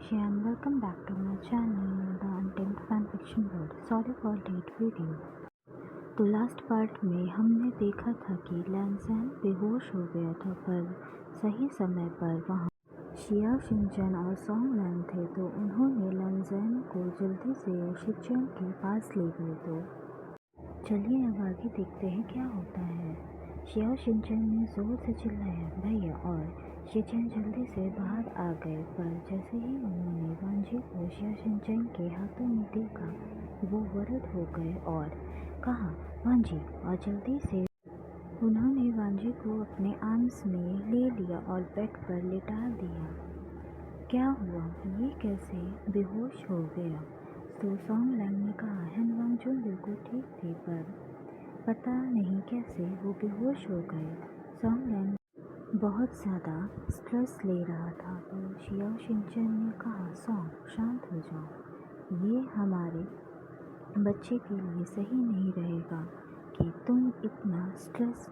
Rishi and welcome back to my channel The Untamed Fanfiction World. Sorry for late video. तो last part में हमने देखा था कि लैंज़ेन बेहोश हो गया था, पर सही समय पर वहाँ शिया शिनचैन और सॉन्ग लैन थे, तो उन्होंने लैंज़ेन को जल्दी से शिनचैन के पास ले गए। तो चलिए अब आगे देखते हैं क्या होता है। शिया शिनचैन ने ज़ोर से चिल्लाया भैया, और शिनचैन जल्दी से बाहर आ गए। पर जैसे ही उन्होंने वांजी को शिया शिनचैन के हाथों में देखा, वो वर्रिड हो गए और कहा वांजी, और जल्दी से उन्होंने वांजी को अपने आर्म्स में ले लिया और बेड पर लिटा दिया। क्या हुआ, ये कैसे बेहोश हो गया? तो सॉन्ग लैंग ने कहा हैन वांगजुन बिल्कुल ठीक थे, पर पता नहीं कैसे वो बेहोश हो गए। सॉन्ग लैंग बहुत ज़्यादा स्ट्रेस ले रहा था, तो शिया शिनचैन ने कहा सॉन्ग शांत हो जाओ, ये हमारे बच्चे के लिए सही नहीं रहेगा कि तुम इतना स्ट्रेस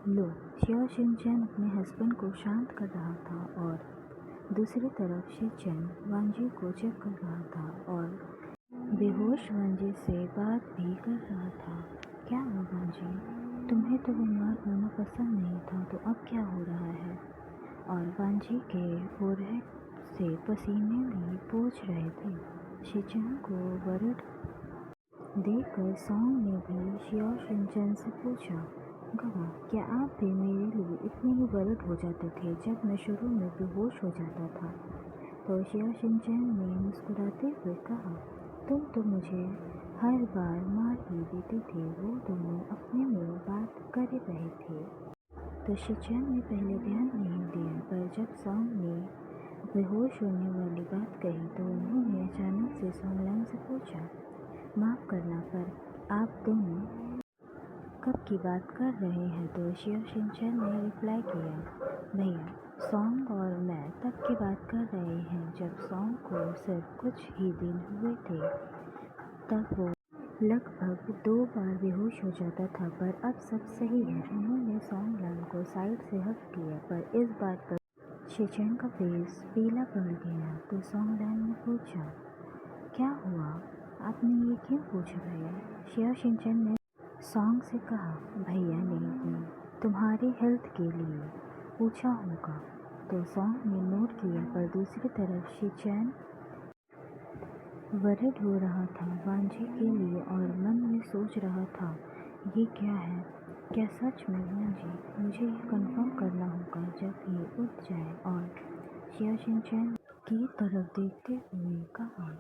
लो। शिया शिनचैन अपने हस्बैंड को शांत कर रहा था और दूसरी तरफ शिनचैन वांजी को चेक कर रहा था और बेहोश वांजी से बात भी कर रहा था। क्या हुआ वांजी, तुम्हें तो बीमार होना पसंद नहीं था, तो अब क्या हो रहा है? और वांजी के फोरहेड से पसीने भी पोंछ रहे थे। शिनचैन को वर्रिड देखकर सॉन्ग ने भी शिया शिनचैन से पूछा गवा, क्या आप भी मेरे लिए इतने ही वर्रिड हो जाते थे जब मैं शुरू में बेहोश हो जाता था? तो शिया शिनचैन ने मुस्कुराते हुए कहा तुम तो मुझे हर बार मार ही देते थे। वो दोनों अपने में बात कर रहे थे, तो शिनचैन ने पहले ध्यान नहीं दिया, पर जब सॉन्ग ने बेहोश होने वाली बात कही तो उन्होंने अचानक से सॉन्ग लैंग से पूछा माफ़ करना, पर आप दोनों कब की बात कर रहे हैं? तो शिया शिनचैन ने रिप्लाई किया भैया, सॉन्ग और मैं तब की बात कर रहे हैं जब सॉन्ग को सिर्फ कुछ ही दिन हुए थे। तब वो लगभग 2 बार बेहोश हो जाता था, पर अब सब सही है। उन्होंने सॉन्ग लैंग को साइड से हक किया, पर इस बात पर शिनचैन का फेस पीला पड़ गया। तो सॉन्ग लैंग ने पूछा क्या हुआ, आपने ये क्यों पूछा भैया? शिया शिनचैन ने सॉन्ग से कहा भैया ने तुम्हारी हेल्थ के लिए पूछा होगा। तो सॉन्ग ने नोट किया, पर दूसरी तरफ शिनचैन वर्रिड हो रहा था वांजी के लिए और मन में सोच रहा था ये क्या है, क्या सच में वांजी? मुझे ये कंफर्म करना होगा जब ये उठ जाए। और शिया शिनचैन की तरफ देखते हुए कहा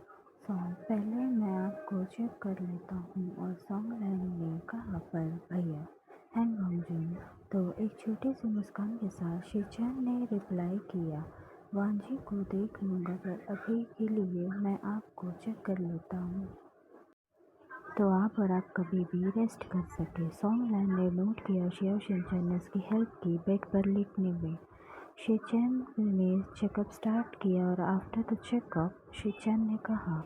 सॉन्ग, पहले मैं आपको चेक कर लेता हूँ। और सॉन्ग लैंग ने कहा पर भैया हैन वांगजुन। तो एक छोटी सी मुस्कान के साथ शिनचैन ने रिप्लाई किया वांजी को देख लूँगा, पर अभी के लिए मैं आपको चेक कर लेता हूँ, तो आप और आप कभी भी रेस्ट कर सके। सॉन्ग लैंग ने नोट किया शिया शिनचैन ने उसकी हेल्प की बेड पर लेटने में। शिनचैन ने चेकअप स्टार्ट किया और आफ्टर द चेकअप शिनचैन ने कहा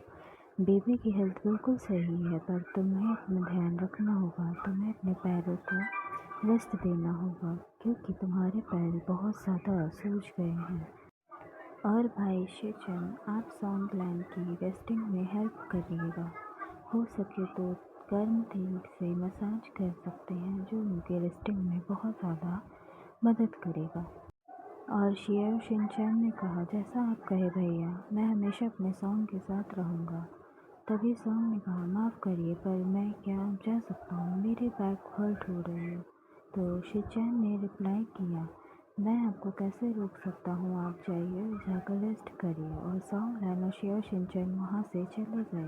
बेबी की हेल्थ बिल्कुल सही है, पर तुम्हें अपना ध्यान रखना होगा। तुम्हें अपने पैरों को रेस्ट देना होगा क्योंकि तुम्हारे पैर बहुत ज़्यादा सूज गए हैं। और भाई शिनचैन, आप सॉन्ग लैंग की रेस्टिंग में हेल्प करिएगा। हो सके तो गर्म तेल से मसाज कर सकते हैं, जो उनके रेस्टिंग में बहुत ज़्यादा मदद करेगा। और शिया शिनचैन ने कहा जैसा आप कहे भैया, मैं हमेशा अपने सॉन्ग के साथ रहूँगा। तभी सॉन्ग ने कहा माफ़ करिए, पर मैं क्या जा सकता हूँ, मेरे बैक हर्ट हो रही है। तो शिनचैन ने रिप्लाई किया मैं आपको कैसे रोक सकता हूँ, आप जाइए जाकर रेस्ट करिए। और सॉन्ग लैंग और शिया शिनचैन वहाँ से चले गए।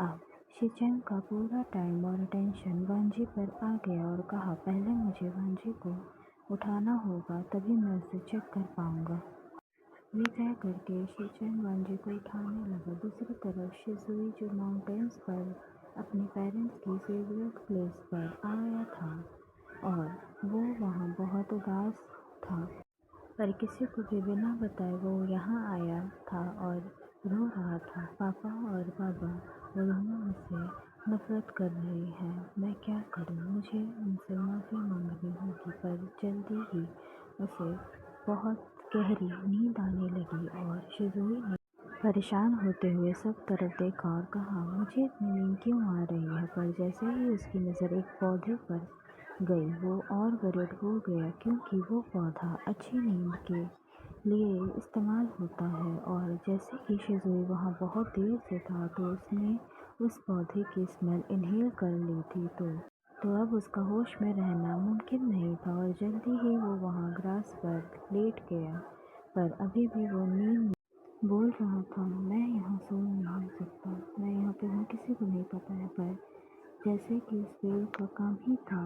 अब शिनचैन का पूरा टाइम और अटेंशन वांजी पर आ गया और कहा पहले मुझे वांजी को उठाना होगा, तभी मैं उसे चेक कर पाऊँगा। ये तय करके शिनचैन वांजी को उठाने लगा। दूसरी तरफ शिजुई जो माउंटेन्स पर अपने पेरेंट्स की फेवरेट प्लेस पर आया था और वो वहाँ बहुत उदास था, पर किसी को भी बिना बताए वो यहाँ आया था और रो रहा था। पापा और बाबा वो दोनों मुझसे नफरत कर रहे हैं, मैं क्या करूँ? मुझे उनसे माफ़ी मांगनी होगी। पर जल्दी ही उसे बहुत गहरी नींद आने लगी और शिजुई ने परेशान होते हुए सब तरफ देखा और कहा, मुझे इतनी नींद क्यों आ रही है। पर जैसे ही उसकी नज़र एक पौधे पर गई वो और वरीड हो गया, क्योंकि वो पौधा अच्छी नींद के लिए इस्तेमाल होता है। और जैसे ही शिज़ुई वहाँ बहुत देर से था तो उसने उस पौधे की स्मेल इन्हेल कर ली थी, तो अब उसका होश में रहना मुमकिन नहीं था और जल्दी ही वो वहाँ ग्रास पर लेट गया। पर अभी भी वो नींद बोल रहा था, मैं यहाँ सो नहीं सकता, मैं यहाँ पे हूँ, किसी को नहीं पता है। पर जैसे कि उस पेड़ का काम ही था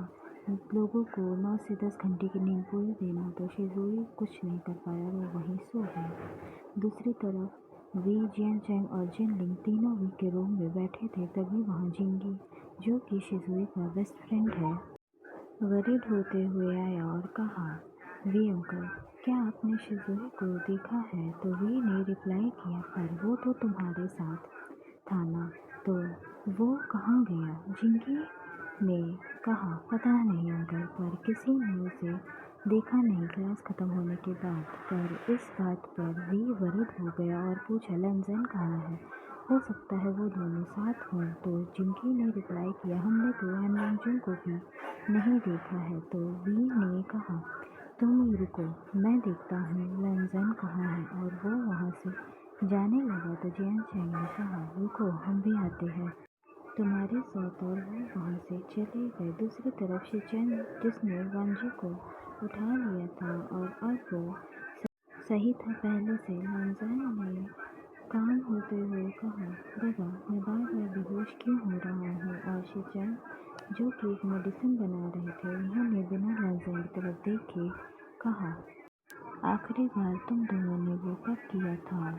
लोगों को 9 से 10 घंटे की नींद पूरी देना, तो शिज़ुई कुछ नहीं कर पाया, वो वहीं सो गया। दूसरी तरफ वी, जियान चैंग और जिनलिंग तीनों वी के रूम में बैठे थे। तभी वहाँ जिंगी, जो कि शिज़ुई का बेस्ट फ्रेंड है, वरीड होते हुए आया और कहा, वी अंकल, क्या आपने शिज़ुई को देखा है। तो वी ने रिप्लाई किया, पर वो तो तुम्हारे साथ था ना, तो वो कहाँ गया। जिंगी ने कहा, पता नहीं अंकल, पर किसी ने उसे देखा नहीं क्लास ख़त्म होने के बाद। पर इस बात पर वी वरीड हो गया और पूछा, लंजन कहाँ है, हो सकता है वो दोनों साथ हों। तो जिंगी ने रिप्लाई किया, हमने तो एनजन को भी नहीं देखा है। तो वी ने कहा, तुम रुको, मैं देखता हूँ लंजन कहाँ है। और वो वहाँ से जाने लगा तो जियान चैंग ने कहा, रुको, हम भी आते हैं तुम्हारे साथ। और वो वहाँ से चले गए। दूसरी तरफ शिचेन, जिसने वांजी को उठा लिया था और अब वो सही था पहले से, लंजन ने काम होते हुए कहा, दादा, मैं बार बार बेहोश क्यों हो रहा हूँ। और शिचेन, जो कि एक मेडिसिन बना रहे थे, उन्होंने बिना लंजन की तरफ देखे कहा, आखिरी बार तुम दोनों ने वो कब किया था।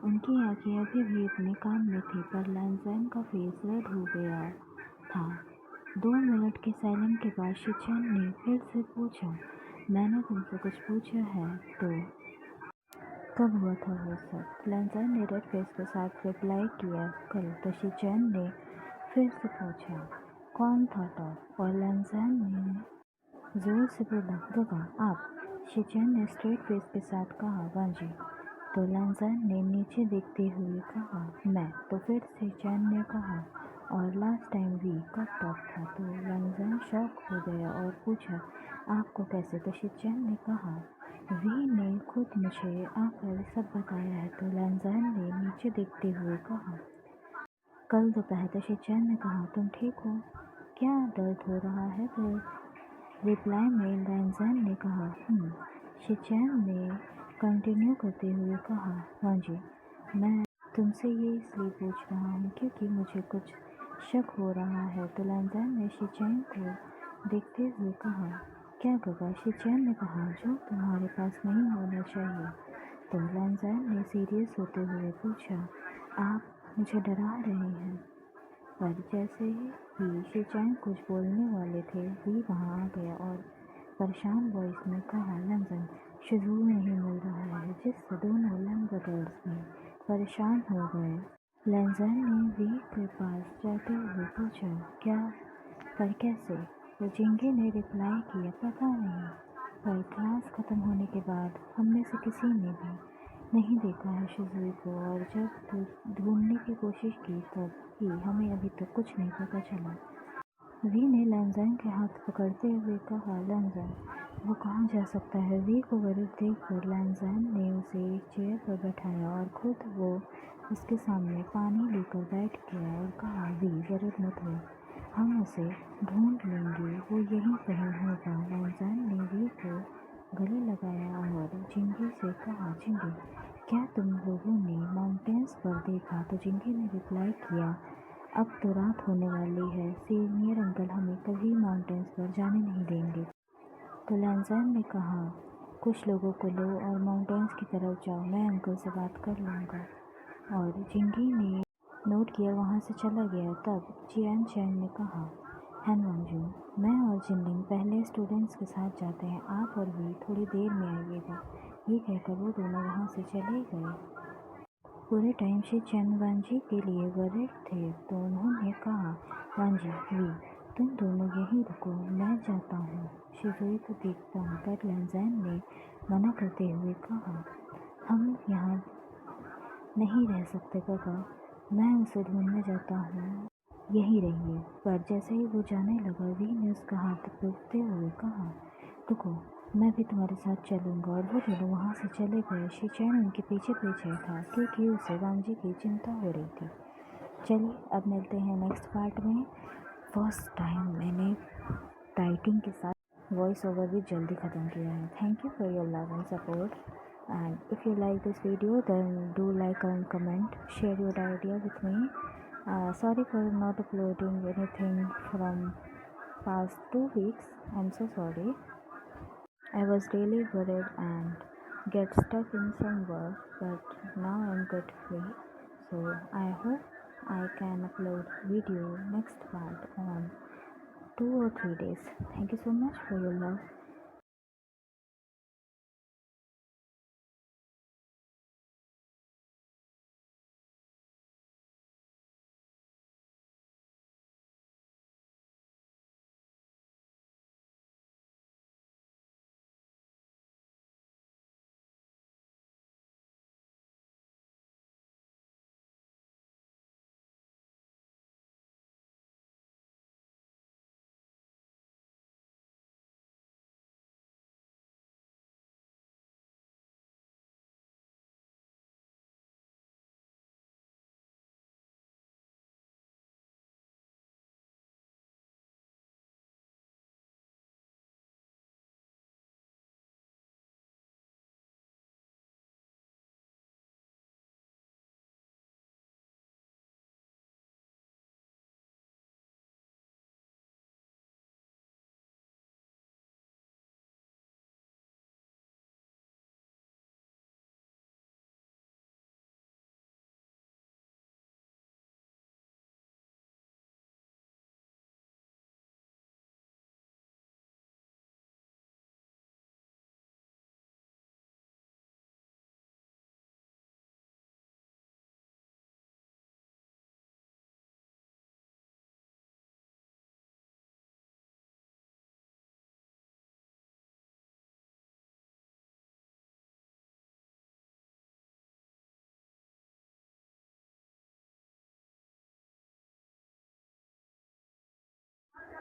उनकी आंखें अभी भी अपने काम में थी, पर लंजन का फेस रेड हो गया था। 2 मिनट के साइलेंट के बाद शिचेन ने फिर से पूछा, मैंने तुमसे कुछ पूछा है, तो कब हुआ था वो सब। लंजन ने रेड फेस के साथ रिप्लाई किया, कल। तो शिचेन ने फिर से पूछा, कौन था टॉप। और लंजन ने जोर से बोला, दादा, आप। शिचेन ने स्ट्रेट फेस के साथ कहा, वांजी। तो लंजन ने नीचे देखते हुए कहा, मैं। तो फिर शिचेन ने कहा, और लास्ट टाइम वी कब टॉप था। तो लंजन शॉक हो गया और पूछा, आपको कैसे। तो शिचेन ने कहा, वी ने खुद मुझे आकर सब बताया है। तो लंजन ने नीचे देखते हुए कहा, कल दोपहर। तो शिचेन ने कहा, तुम ठीक हो, क्या दर्द हो रहा है। तो रिप्लाई में लंजन ने कहा, शिचेन ने कंटिन्यू करते हुए कहा, वांजी, मैं तुमसे ये इसलिए पूछ रहा हूँ क्योंकि मुझे कुछ शक हो रहा है। तो लंजन ने शिचेन को देखते हुए कहा, क्या गगा। शिचेन ने कहा, जो तुम्हारे पास नहीं होना चाहिए। तो लंजन ने सीरियस होते हुए पूछा, आप मुझे डरा रहे हैं। पर जैसे ही शिचेन कुछ बोलने वाले थे, वी वहाँ आ गया और परेशान वॉइस में कहा, लंजन, शिज़ुई नहीं मिल रहा है। जिससे दोनों लंग ब्रदर्स भी परेशान हो गए। लंजन ने वी के पास जाते हुए पूछा, क्या, पर कैसे। तो जिंगी ने रिप्लाई किया, पता नहीं, पर क्लास ख़त्म होने के बाद हम में से किसी ने भी नहीं देखा है शिज़ुई को। और जब ढूंढने की कोशिश की तब भी हमें अभी तक कुछ नहीं पता चला। वी ने लंजन के हाथ पकड़ते हुए कहा, लंजन, वो कहाँ जा सकता है। वी को वरीड देखकर लंजन ने उसे एक चेयर पर बैठाया और खुद वो उसके सामने पानी लेकर बैठ गया और कहा, वी, वरीड मत हो, हम उसे ढूंढ लेंगे, वो यहीं कहीं होगा। लंजन ने वी को गले लगाया और जिंगी से कहा, जिंगी, क्या तुम लोगों ने माउंटेन्स पर देखा। तो जिंगी ने रिप्लाई किया, अब तो रात होने वाली है, सीनियर अंकल हमें कभी माउंटेन्स पर जाने नहीं देंगे। तो लंजन ने कहा, कुछ लोगों को लो और माउंटेन्स की तरफ जाओ, मैं अंकल से बात कर लूँगा। और जिंगी ने नोट किया, वहाँ से चला गया। तब जियान चैंग ने कहा, हैन वांजू, मैं और जिनलिंग पहले स्टूडेंट्स के साथ जाते हैं, आप और वी थोड़ी देर में आइएगा। ये कहकर वो दोनों वहाँ से चले गए। पूरे टाइम शिचेन वांजी के लिए वरीड थे, तो उन्होंने कहा, वांजी, वी, तुम दोनों यहीं रुको, मैं जाता हूँ शिज़ुई को देखता हूँ। पर लंजन ने मना करते हुए कहा, हम यहाँ नहीं रह सकते काका, मैं उसे ढूंढने जाता हूँ, यहीं रहिए। पर जैसे ही वो जाने लगा, वी ने उसका हाथ रोकते हुए कहा, रुको, मैं भी तुम्हारे साथ चलूँगा। और वो दोनों वहाँ से चले गए। शिनचैन उनके पीछे पीछे था क्योंकि उसे वांजी की चिंता हो रही थी। चलिए अब मिलते हैं नेक्स्ट पार्ट में। फर्स्ट टाइम मैंने टाइटिंग के साथ वॉइस ओवर भी जल्दी ख़त्म किया है। Thank you for your love and support, and if you like this video then do like and comment, share your idea with me. Sorry for not uploading anything from past 2 weeks. I'm so sorry. I was really worried and get stuck in some work, but now I'm good free. So I hope I can upload video next part on 2 or 3 days. Thank you so much for your love.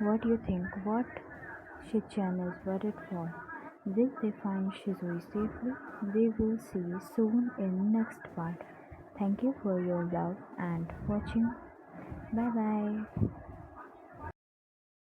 What do you think? What Shinchan is worried for? Will they find Shizui safely? We will see soon in next part. Thank you for your love and watching. Bye bye.